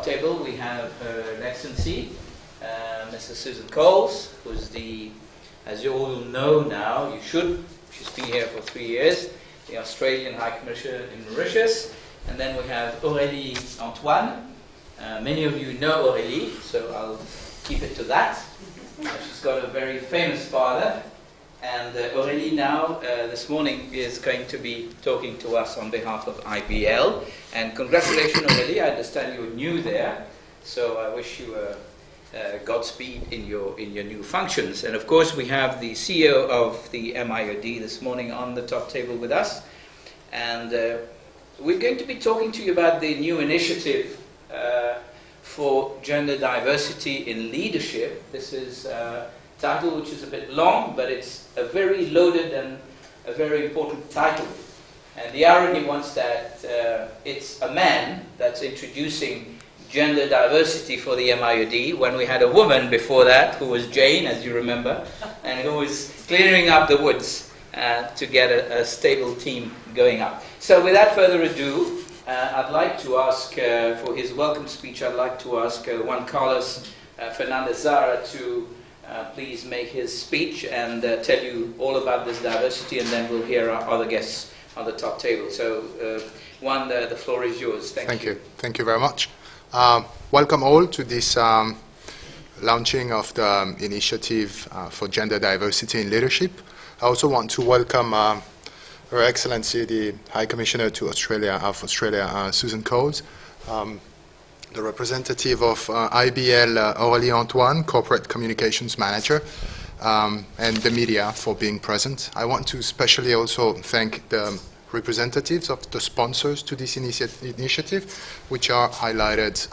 top table we have Her Excellency, Mrs. Susan Coles, who's as you all know now, she's been here for 3 years, the Australian High Commissioner in Mauritius. And then we have Aurélie Antoine. Many of you know Aurélie, so I'll keep it to that. She's got a very famous father. And Aurélie now, this morning, is going to be talking to us on behalf of IBL. And congratulations, Aurélie. I understand you're new there. So I wish you Godspeed in your new functions. And of course, we have the CEO of the MIOD this morning on the top table with us. And we're going to be talking to you about the new initiative for gender diversity in leadership. This is title which is a bit long, but it's a very loaded and a very important title. And the irony was that it's a man that's introducing gender diversity for the MIOD when we had a woman before that who was Jane, as you remember, and who was clearing up the woods to get a stable team going up. So without further ado, I'd like to ask, for his welcome speech, I'd like to ask Juan Carlos Fernandez Zara to please make his speech and tell you all about this diversity, and then we'll hear our other guests on the top table. So, Juan, the floor is yours. Thank you. Thank you very much. Welcome all to this launching of the initiative for gender diversity in leadership. I also want to welcome Her Excellency, the High Commissioner to Australia, Susan Coles, the representative of IBL, Aurélie Antoine, Corporate Communications Manager, and the media for being present. I want to especially also thank the representatives of the sponsors to this initiative, which are highlighted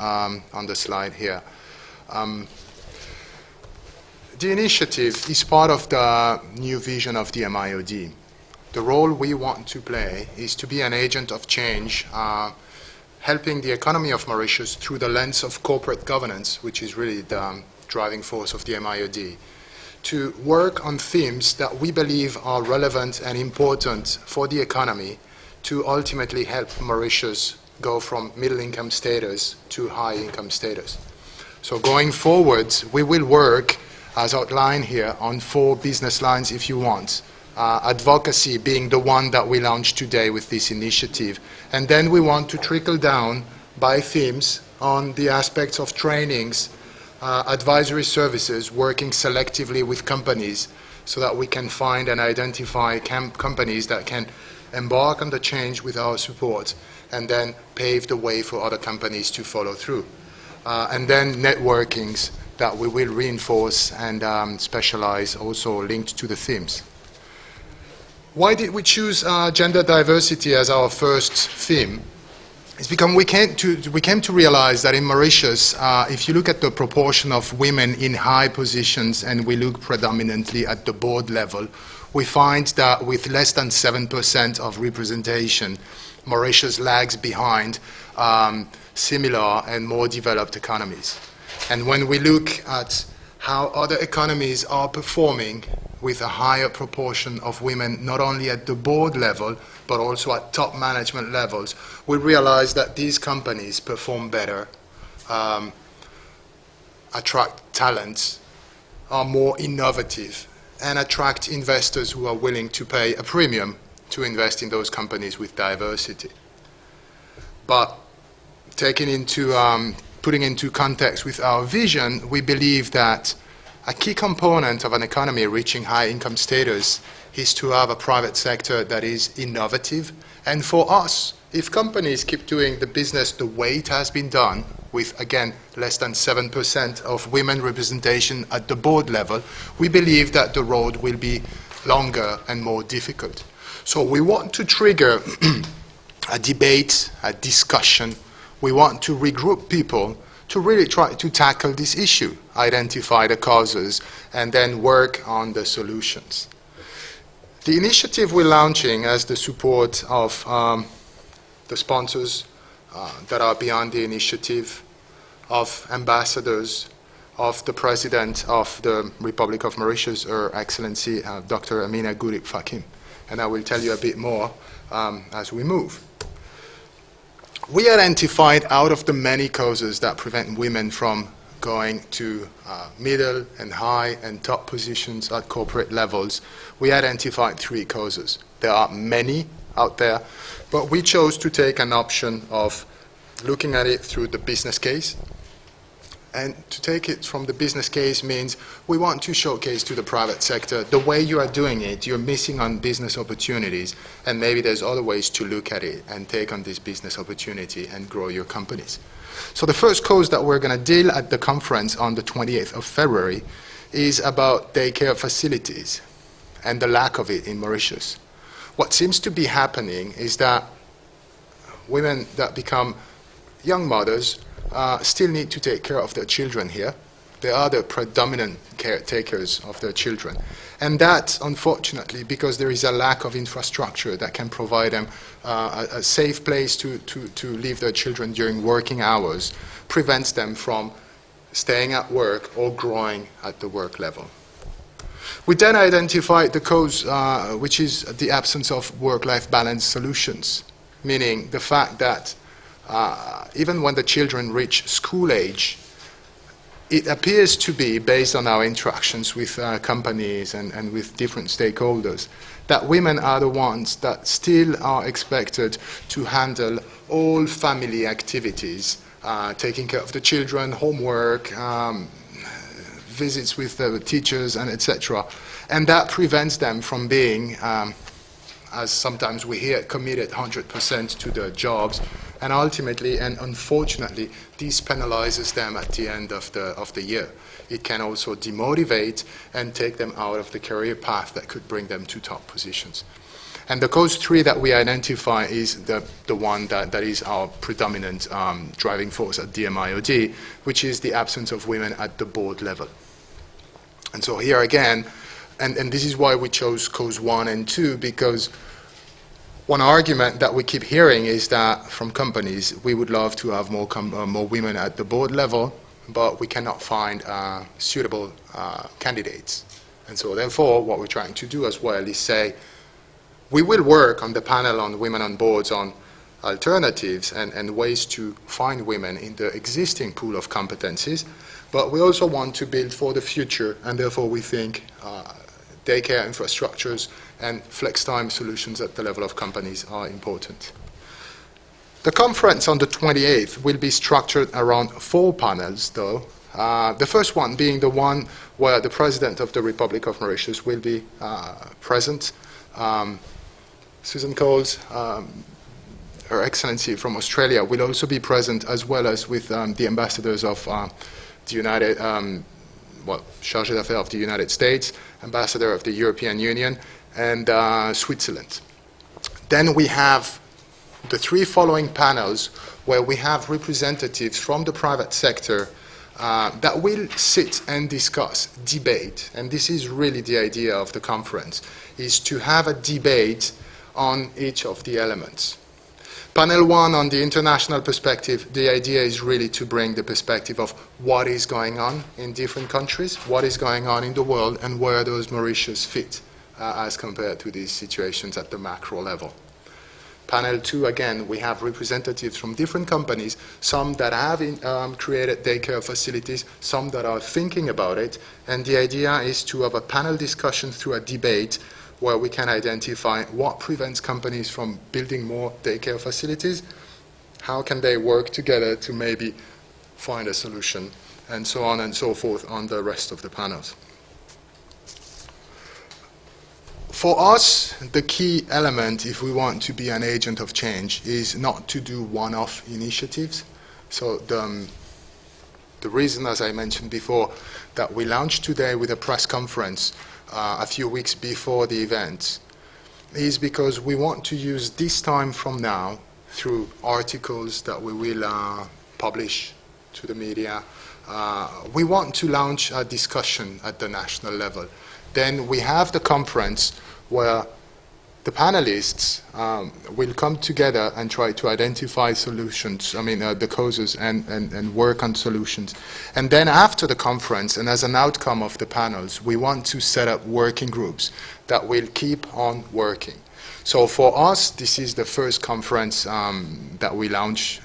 on the slide here. The initiative is part of the new vision of the MIOD. The role we want to play is to be an agent of change, helping the economy of Mauritius through the lens of corporate governance, which is really the driving force of the MIOD, to work on themes that we believe are relevant and important for the economy to ultimately help Mauritius go from middle-income status to high-income status. So going forward, we will work, as outlined here, on 4 business lines if you want. Advocacy being the one that we launched today with this initiative. And then we want to trickle down by themes on the aspects of trainings, advisory services, working selectively with companies so that we can find and identify companies that can embark on the change with our support and then pave the way for other companies to follow through. And then networkings that we will reinforce and specialize, also linked to the themes. Why did we choose gender diversity as our first theme? It's because we came to realize that in Mauritius, if you look at the proportion of women in high positions and we look predominantly at the board level, we find that with less than 7% of representation, Mauritius lags behind similar and more developed economies. And when we look at how other economies are performing with a higher proportion of women, not only at the board level, but also at top management levels, we realize that these companies perform better, attract talents, are more innovative, and attract investors who are willing to pay a premium to invest in those companies with diversity. But putting into context with our vision, we believe that a key component of an economy reaching high income status is to have a private sector that is innovative. And for us, if companies keep doing the business the way it has been done, with, again, less than 7% of women representation at the board level, we believe that the road will be longer and more difficult. So we want to trigger a debate, a discussion. We want to regroup people to really try to tackle this issue, identify the causes, and then work on the solutions. The initiative we're launching has the support of the sponsors that are behind the initiative, of ambassadors, of the President of the Republic of Mauritius, Her Excellency Dr. Amina Gurib Fakim. And I will tell you a bit more as we move. We identified, out of the many causes that prevent women from going to middle and high and top positions at corporate levels, we identified 3 causes. There are many out there, but we chose to take an option of looking at it through the business case. And to take it from the business case means we want to showcase to the private sector the way you are doing it, you're missing on business opportunities, and maybe there's other ways to look at it and take on this business opportunity and grow your companies. So the first cause that we're going to deal at the conference on the 28th of February is about daycare facilities and the lack of it in Mauritius. What seems to be happening is that women that become young mothers still need to take care of their children here. They are the predominant caretakers of their children. And that, unfortunately, because there is a lack of infrastructure that can provide them a safe place to leave their children during working hours, prevents them from staying at work or growing at the work level. We then identified the cause, which is the absence of work-life balance solutions, meaning the fact that even when the children reach school age, it appears to be, based on our interactions with companies and with different stakeholders, that women are the ones that still are expected to handle all family activities, taking care of the children, homework, visits with the teachers, and etc. And that prevents them from being, as sometimes we hear, committed 100% to their jobs. And ultimately, and unfortunately, this penalizes them at the end of the year. It can also demotivate and take them out of the career path that could bring them to top positions. And the cause 3 that we identify is the one that is our predominant driving force at DMIOD, which is the absence of women at the board level. And so here again, and this is why we chose cause 1 and 2, because one argument that we keep hearing is that from companies, we would love to have more women at the board level, but we cannot find suitable candidates. And so therefore, what we're trying to do as well is say, we will work on the panel on women on boards on alternatives and ways to find women in the existing pool of competencies, but we also want to build for the future, and therefore we think daycare infrastructures and flex time solutions at the level of companies are important. The conference on the 28th will be structured around 4 panels, though. The first one being the one where the President of the Republic of Mauritius will be present. Susan Coles, Her Excellency from Australia, will also be present, as well as with the ambassadors of the United, Chargé d'Affaires of the United States, Ambassador of the European Union, and Switzerland. Then we have the 3 following panels where we have representatives from the private sector that will sit and discuss, debate, and this is really the idea of the conference, is to have a debate on each of the elements. Panel 1 on the international perspective, the idea is really to bring the perspective of what is going on in different countries, what is going on in the world, and where those Mauritius fit as compared to these situations at the macro level. Panel 2, again, we have representatives from different companies, some that have created daycare facilities, some that are thinking about it, and the idea is to have a panel discussion through a debate where we can identify what prevents companies from building more daycare facilities, how can they work together to maybe find a solution, and so on and so forth on the rest of the panels. For us, the key element, if we want to be an agent of change, is not to do one-off initiatives. So the reason, as I mentioned before, that we launched today with a press conference a few weeks before the event is because we want to use this time from now, through articles that we will publish to the media, we want to launch a discussion at the national level. Then we have the conference where the panelists will come together and try to identify solutions, the causes, and work on solutions. And then after the conference, and as an outcome of the panels, we want to set up working groups that will keep on working. So for us, this is the first conference that we launch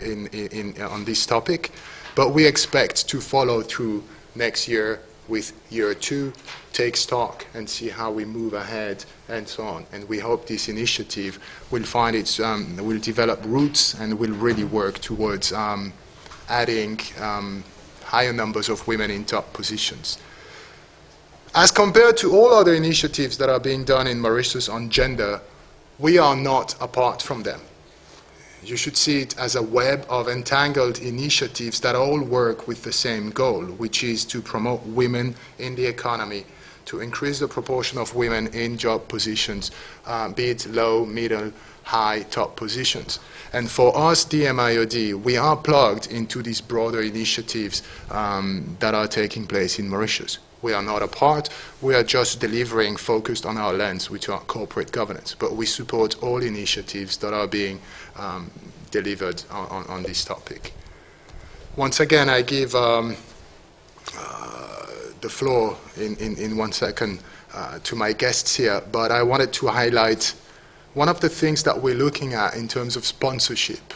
on this topic, but we expect to follow through next year with year 2, take stock and see how we move ahead and so on. And we hope this initiative will find will develop roots and will really work towards adding higher numbers of women in top positions. As compared to all other initiatives that are being done in Mauritius on gender, we are not apart from them. You should see it as a web of entangled initiatives that all work with the same goal, which is to promote women in the economy, to increase the proportion of women in job positions, be it low, middle, high, top positions. And for us, DMIOD, we are plugged into these broader initiatives that are taking place in Mauritius. We are not apart, we are just delivering focused on our lens, which are corporate governance. But we support all initiatives that are being delivered on this topic. Once again, I give the floor in 1 second to my guests here, but I wanted to highlight one of the things that we're looking at in terms of sponsorship.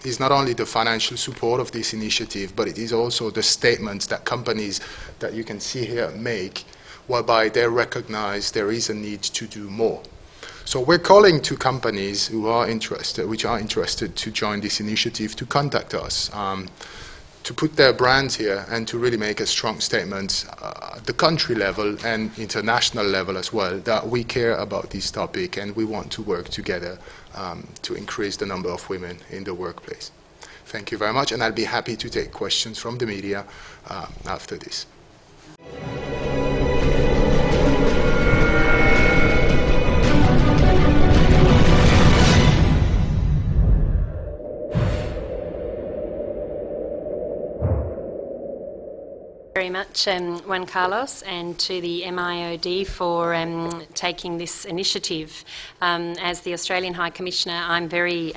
Is not only the financial support of this initiative, but it is also the statements that companies that you can see here make, whereby they recognize there is a need to do more. So we're calling to companies which are interested to join this initiative to contact us, to put their brands here and to really make a strong statement at the country level and international level as well, that we care about this topic and we want to work together to increase the number of women in the workplace. Thank you very much, and I'll be happy to take questions from the media after this. Very much, Juan Carlos, and to the MIOD for taking this initiative. As the Australian High Commissioner, I'm very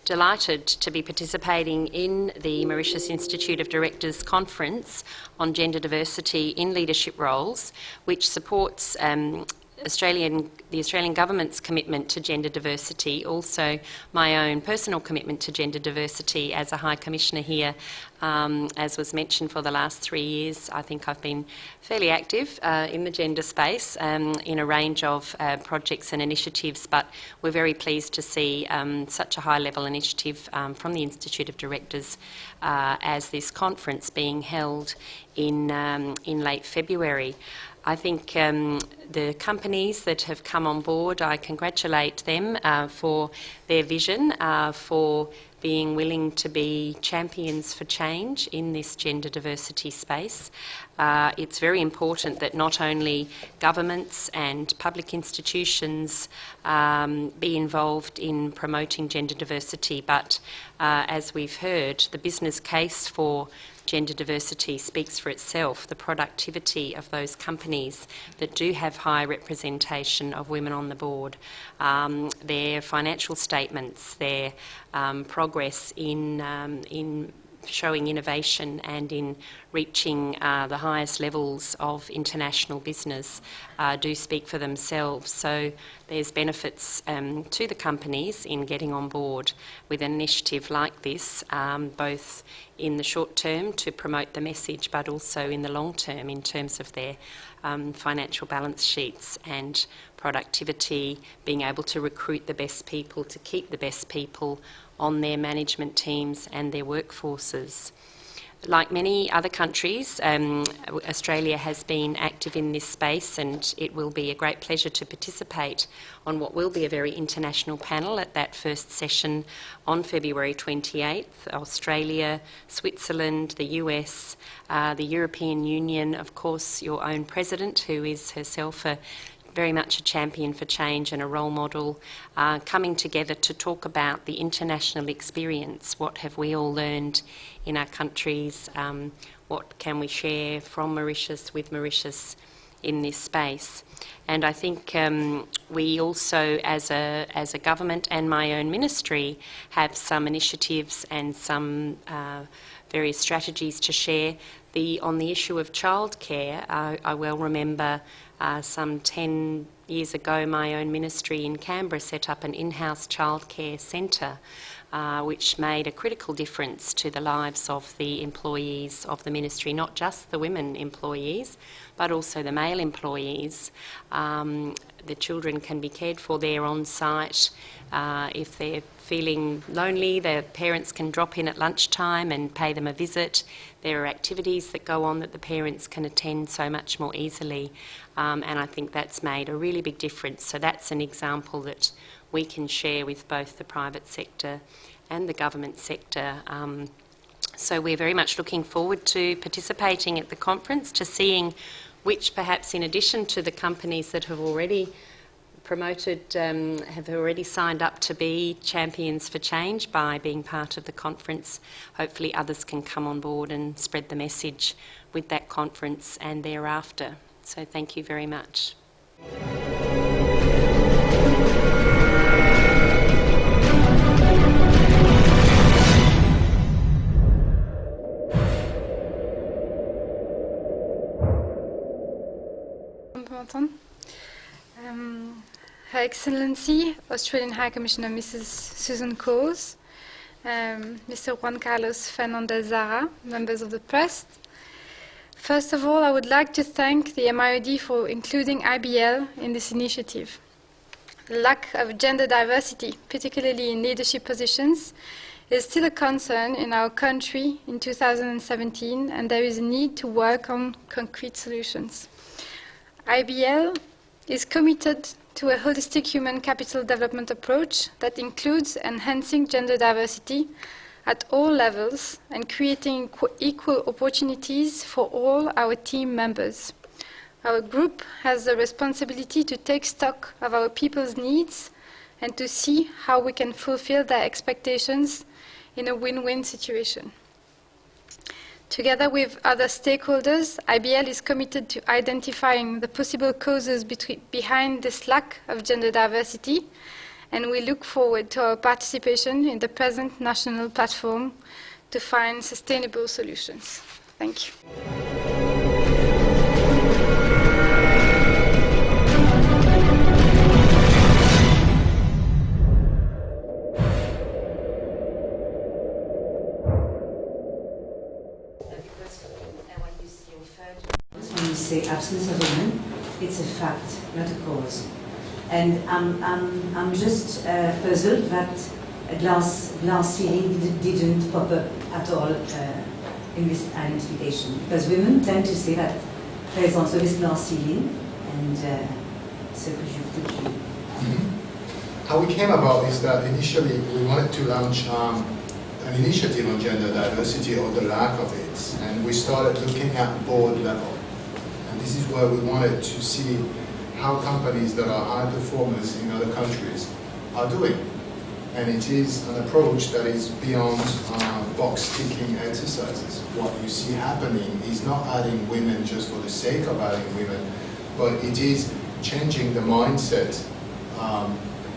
delighted to be participating in the Mauritius Institute of Directors Conference on Gender Diversity in Leadership Roles, which supports the Australian Government's commitment to gender diversity, also my own personal commitment to gender diversity as a High Commissioner here. As was mentioned, for the last 3 years, I think I've been fairly active in the gender space in a range of projects and initiatives, but we're very pleased to see such a high-level initiative from the Institute of Directors as this conference being held in late February. I think the companies that have come on board, I congratulate them for their vision, for being willing to be champions for change in this gender diversity space. It's very important that not only governments and public institutions be involved in promoting gender diversity, but as we've heard, the business case for gender diversity speaks for itself. The productivity of those companies that do have high representation of women on the board, their financial statements, their progress in showing innovation and in reaching the highest levels of international business do speak for themselves. So there's benefits to the companies in getting on board with an initiative like this, both in the short term to promote the message, but also in the long term in terms of their financial balance sheets and productivity, being able to recruit the best people, to keep the best people on their management teams and their workforces. Like many other countries, Australia has been active in this space, and it will be a great pleasure to participate on what will be a very international panel at that first session on February 28th. Australia, Switzerland, the US, the European Union, of course your own President, who is herself very much a champion for change and a role model, coming together to talk about the international experience. What have we all learned in our countries? What can we share from Mauritius with Mauritius in this space? And I think we also, as a government and my own ministry, have some initiatives and some various strategies to share. On the issue of childcare, I well remember Some 10 years ago, my own ministry in Canberra set up an in-house childcare centre, which made a critical difference to the lives of the employees of the ministry, not just the women employees, but also the male employees. The children can be cared for there on site. If they're feeling lonely, their parents can drop in at lunchtime and pay them a visit. There are activities that go on that the parents can attend so much more easily, and I think that's made a really big difference. So that's an example that we can share with both the private sector and the government sector. So we're very much looking forward to participating at the conference, to seeing which perhaps in addition to the companies that have already promoted, have already signed up to be champions for change by being part of the conference. Hopefully others can come on board and spread the message with that conference and thereafter. So thank you very much. Her Excellency, Australian High Commissioner Mrs. Susan Coles, Mr. Juan Carlos Fernandez Zara, members of the press. First of all, I would like to thank the MIOD for including IBL in this initiative. The lack of gender diversity, particularly in leadership positions, is still a concern in our country in 2017, and there is a need to work on concrete solutions. IBL is committed to a holistic human capital development approach that includes enhancing gender diversity at all levels and creating equal opportunities for all our team members. Our group has the responsibility to take stock of our people's needs and to see how we can fulfill their expectations in a win-win situation. Together with other stakeholders, IBL is committed to identifying the possible causes behind this lack of gender diversity, and we look forward to our participation in the present national platform to find sustainable solutions. Thank you. When you say absence of women, it's a fact, not a cause. And I'm just puzzled that a glass ceiling didn't pop up at all in this identification. Because women tend to say that there's also this glass ceiling, and so could you? How we came about is that initially we wanted to launch an initiative on gender diversity or the lack of it, and we started looking at board level. And this is where we wanted to see how companies that are high performers in other countries are doing. And it is an approach that is beyond box-ticking exercises. What you see happening is not adding women just for the sake of adding women, but it is changing the mindset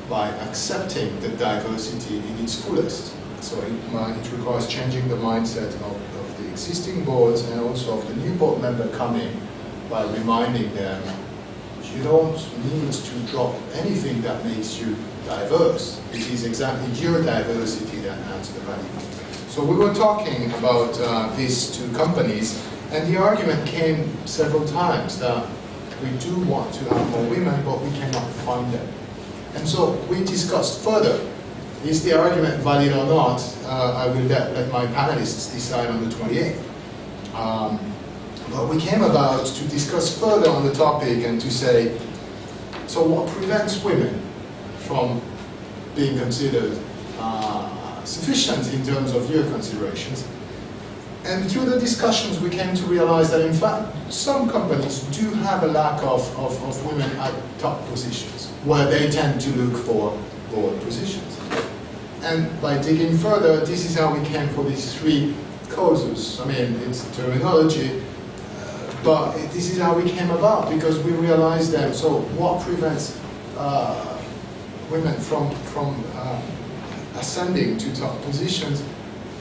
by accepting the diversity in its fullest. So it requires changing the mindset of the existing boards and also of the new board member coming by reminding them you don't need to drop anything that makes you diverse. It is exactly your diversity that adds the value. So we were talking about this to companies, and the argument came several times that we do want to have more women, but we cannot find them. And so we discussed further, is the argument valid or not? I will let my panelists decide on the 28th. But we came about to discuss further on the topic and to say, so what prevents women from being considered sufficient in terms of your considerations? And through the discussions we came to realize that in fact some companies do have a lack of women at top positions, where they tend to look for board positions. And by digging further, this is how we came for these three causes. I mean, it's terminology, but this is how we came about, because we realized that, so what prevents women from ascending to top positions?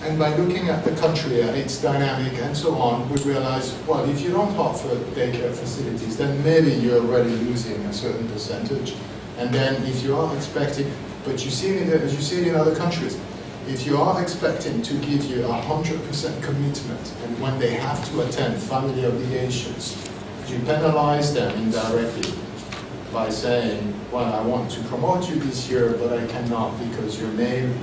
And by looking at the country and its dynamic and so on, we realize, well, if you don't offer daycare facilities, then maybe you're already losing a certain percentage. And then if you are expecting, but you see it, as you see it in other countries, if you are expecting to give you 100% commitment, and when they have to attend family obligations, you penalize them indirectly by saying, well, I want to promote you this year, but I cannot because your male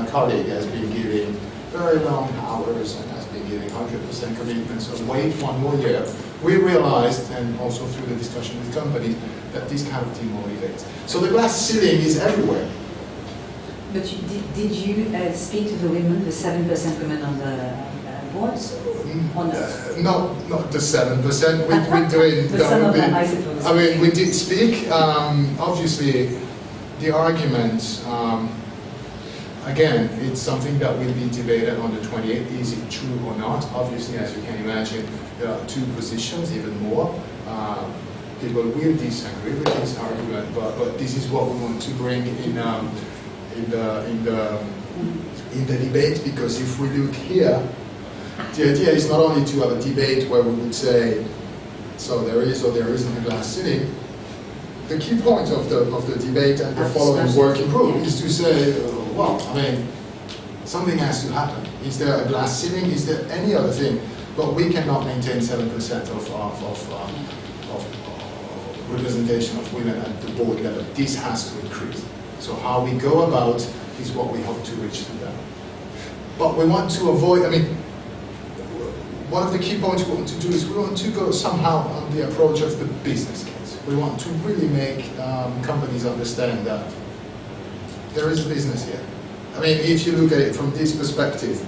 colleague has been giving very long hours and has been giving 100% commitment, so wait one more year. We realized, and also through the discussion with companies, that this kind of demotivates. So the glass ceiling is everywhere. But did you speak to the women, the 7% women on the boards? Or not? Not the 7%. We're doing. But some of them, I suppose. I mean, we did speak. Obviously, the argument. Again, it's something that will be debated on the 28th. Is it true or not? Obviously, as you can imagine, there are two positions, even more. People will disagree with this argument, but this is what we want to bring in the debate, because if we look here, the idea is not only to have a debate where we would say, so there is or there isn't a glass ceiling. The key point of the debate and the following working group is to say, well, I mean, something has to happen. Is there a glass ceiling? Is there any other thing? But we cannot maintain 7% of representation of women at the board level. This has to increase. So how we go about is what we hope to reach through that. But we want to avoid, I mean, one of the key points we want to do is we want to go somehow on the approach of the business case. We want to really make companies understand that there is a business here. I mean, if you look at it from this perspective.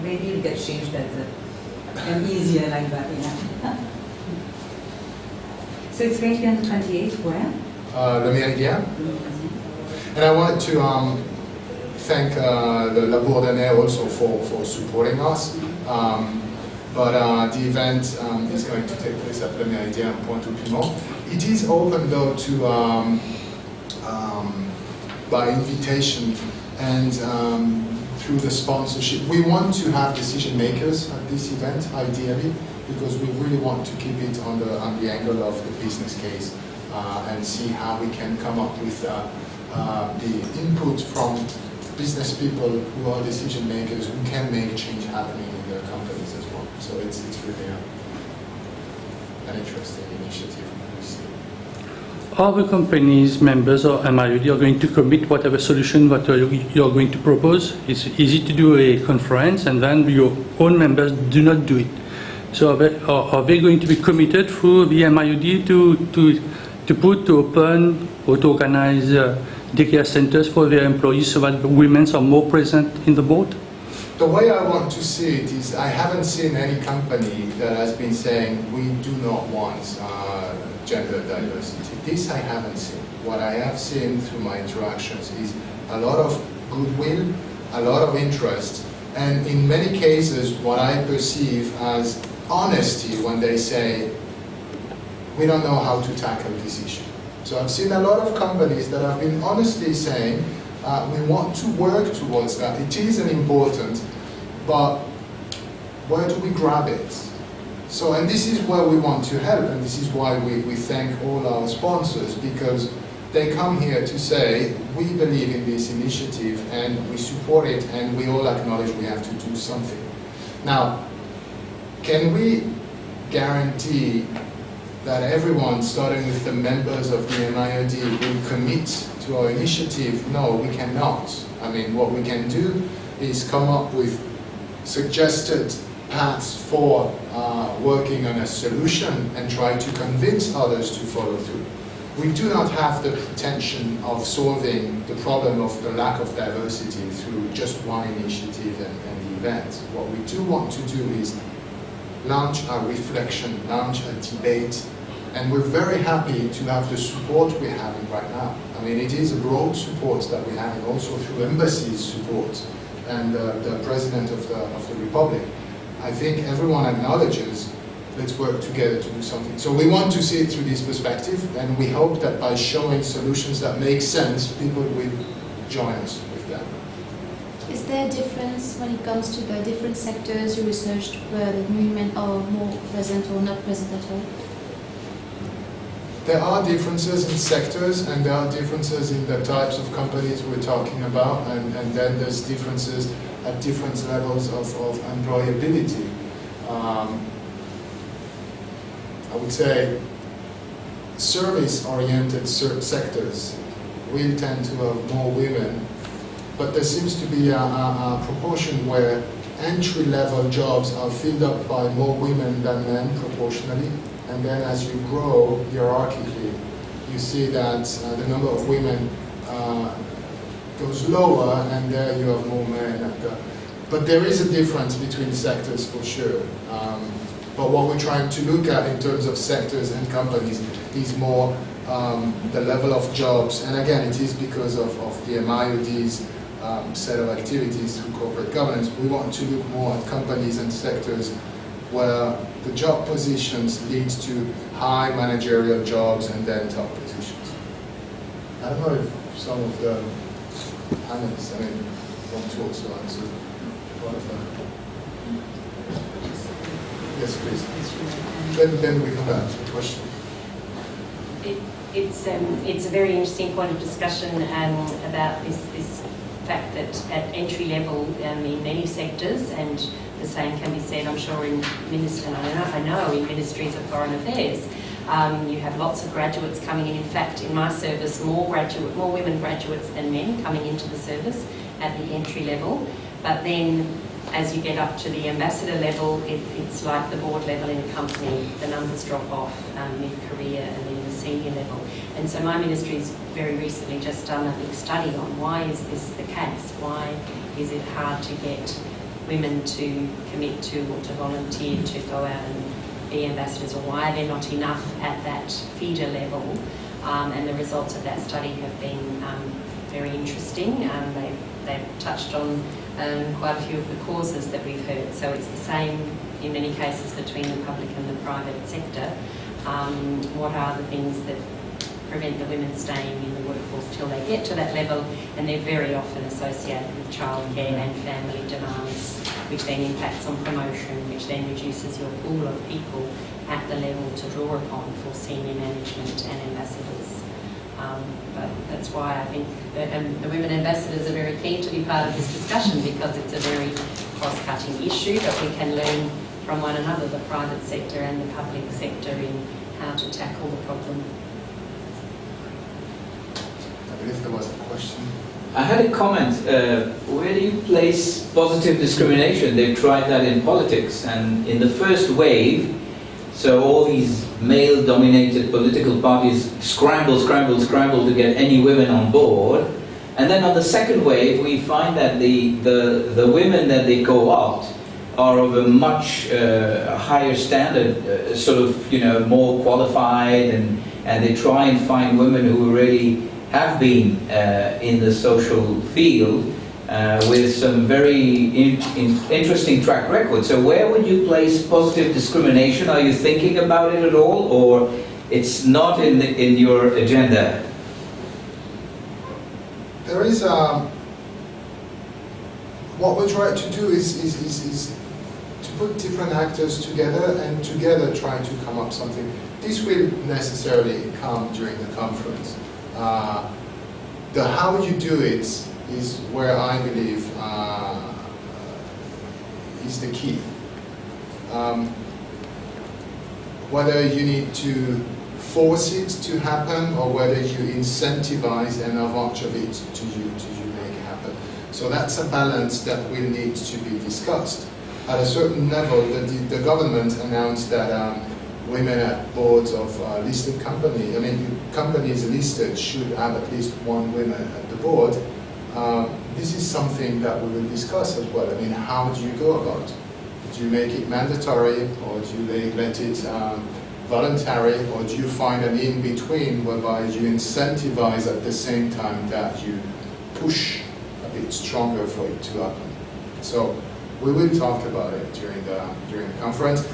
Maybe you get changed better and easier like that, yeah. So it's going to be on the 28th, where? Le Méridien. And I wanted to thank the La Bourdonnais also for supporting us. But the event is going to take place at Le Méridien, Pointe-au-Piment. It is open though to by invitation and through the sponsorship. We want to have decision makers at this event, ideally, because we really want to keep it on the angle of the business case and see how we can come up with the input from business people who are decision makers who can make change happening in their companies as well. So it's really an interesting initiative. All the companies, members of MIOD are going to commit whatever solution that you're going to propose. It's easy to do a conference and then your own members do not do it. So are they going to be committed through the MIOD to open or to organize daycare centers for their employees so that the women are more present in the board? The way I want to see it is I haven't seen any company that has been saying we do not want gender diversity. This I haven't seen. What I have seen through my interactions is a lot of goodwill, a lot of interest, and in many cases what I perceive as honesty when they say we don't know how to tackle this issue. So I've seen a lot of companies that have been honestly saying we want to work towards that. It is an important, but where do we grab it? So, and this is where we want to help, and this is why we thank all our sponsors, because they come here to say, we believe in this initiative and we support it and we all acknowledge we have to do something. Now, can we guarantee that everyone, starting with the members of the MIOD, will commit to our initiative? No, we cannot. I mean, what we can do is come up with suggested paths for working on a solution and try to convince others to follow through. We do not have the pretension of solving the problem of the lack of diversity through just one initiative and the event. What we do want to do is launch a reflection, launch a debate, and we're very happy to have the support we're having right now. I mean, it is a broad support that we're having also through embassies support and the President of the Republic. I think everyone acknowledges let's work together to do something. So we want to see it through this perspective, and we hope that by showing solutions that make sense, people will join us with that. Is there a difference when it comes to the different sectors you researched where the women are more present or not present at all? There are differences in sectors, and there are differences in the types of companies we're talking about, and then there's differences at different levels of employability. I would say service-oriented sectors will tend to have more women, but there seems to be a proportion where entry-level jobs are filled up by more women than men proportionally, and then as you grow hierarchically, you see that the number of women goes lower, and there you have more men. But there is a difference between sectors for sure. But what we're trying to look at in terms of sectors and companies is more the level of jobs. And again, it is because of the MIOD's set of activities through corporate governance. We want to look more at companies and sectors where the job positions lead to high managerial jobs and then top positions. I don't know if some of the panelists, want to also answer part of that. Yes, please. Then we come back to the question. It's a very interesting point of discussion about this fact that at entry level in many sectors, and the same can be said, I'm sure, in I know in ministries of foreign affairs, you have lots of graduates coming in. In fact, in my service, more women graduates than men coming into the service at the entry level. But then, as you get up to the ambassador level, it's like the board level in a company. The numbers drop off mid-career and then the senior level. And so my ministry's very recently just done a big study on why is this the case? Why is it hard to get women to commit to or to volunteer to go out and be ambassadors, or why are there not enough at that feeder level? And the results of that study have been very interesting. They've touched on quite a few of the causes that we've heard. So it's the same in many cases between the public and the private sector. What are the things that prevent the women staying in the workforce till they get to that level? And they're very often associated with childcare and family demands, which then impacts on promotion, which then reduces your pool of people at the level to draw upon for senior management and ambassadors. But that's why I think that the women ambassadors are very keen to be part of this discussion, because it's a very cross-cutting issue, but we can learn from one another, the private sector and the public sector, in how to tackle the problem. I believe there was a question. I had a comment. Where do you place positive discrimination? They've tried that in politics, and in the first wave, so all these male-dominated political parties scramble to get any women on board. And then on the second wave, we find that the women that they co-opt are of a much higher standard, more qualified, and they try and find women who really have been in the social field with some very interesting track record. So where would you place positive discrimination? Are you thinking about it at all, or it's not in your agenda? There is what we're trying to do is to put different actors together and together try to come up something. This will necessarily come during the conference. The how you do it is where I believe is the key. Whether you need to force it to happen or whether you incentivize enough of it to make it happen. So that's a balance that will need to be discussed. At a certain level, the government announced that women at boards of listed companies, companies listed should have at least one woman at the board. This is something that we will discuss as well. How do you go about it? Do you make it mandatory, or do you let it voluntary, or do you find an in-between whereby you incentivize at the same time that you push a bit stronger for it to happen? So we will talk about it during the conference.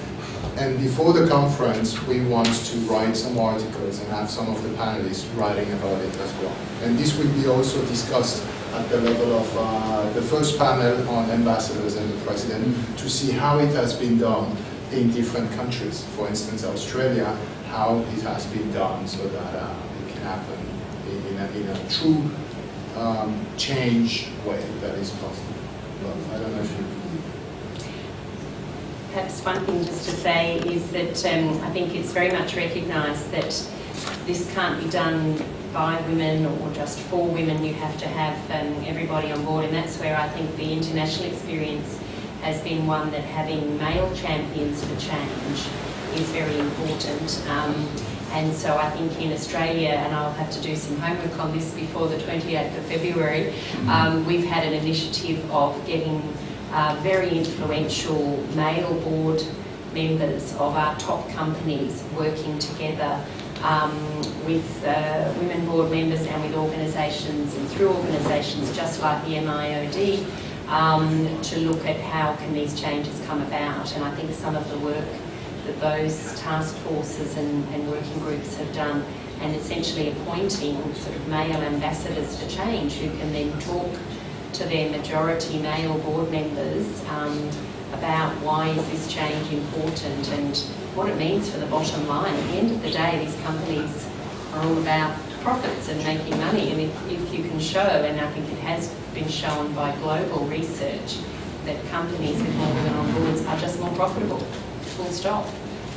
And before the conference, we want to write some articles and have some of the panelists writing about it as well. And this will be also discussed at the level of the first panel on ambassadors and the president to see how it has been done in different countries. For instance, Australia, how it has been done so that it can happen in a true change way that is possible. But I don't know if you... Perhaps one thing just to say is that I think it's very much recognised that this can't be done by women or just for women. You have to have everybody on board, and that's where I think the international experience has been one that having male champions for change is very important. And so I think in Australia, and I'll have to do some homework on this before the 28th of February, we've had an initiative of getting very influential male board members of our top companies working together with women board members and with organisations and through organisations just like the MIOD to look at how can these changes come about. And I think some of the work that those task forces and working groups have done, and essentially appointing sort of male ambassadors for change who can then talk to their majority male board members about why is this change important and what it means for the bottom line. At the end of the day, these companies are all about profits and making money, and if you can show, and I think it has been shown by global research, that companies with more women on boards are just more profitable, full stop.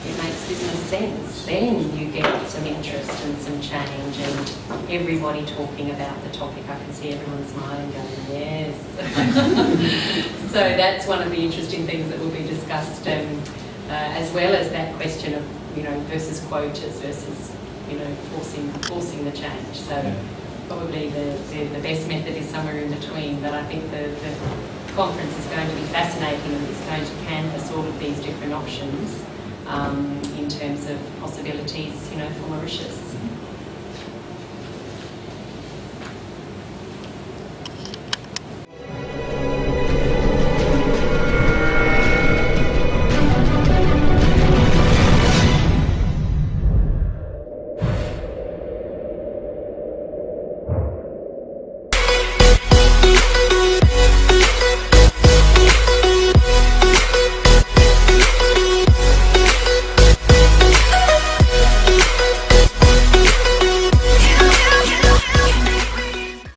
It makes business sense. Then you get some interest and some change and everybody talking about the topic. I can see everyone smiling going, yes. So that's one of the interesting things that will be discussed, as well as that question of, versus quotas versus, forcing the change. So probably the best method is somewhere in between, but I think the conference is going to be fascinating and it's going to canvass all of these different options in terms of possibilities, for Mauritius.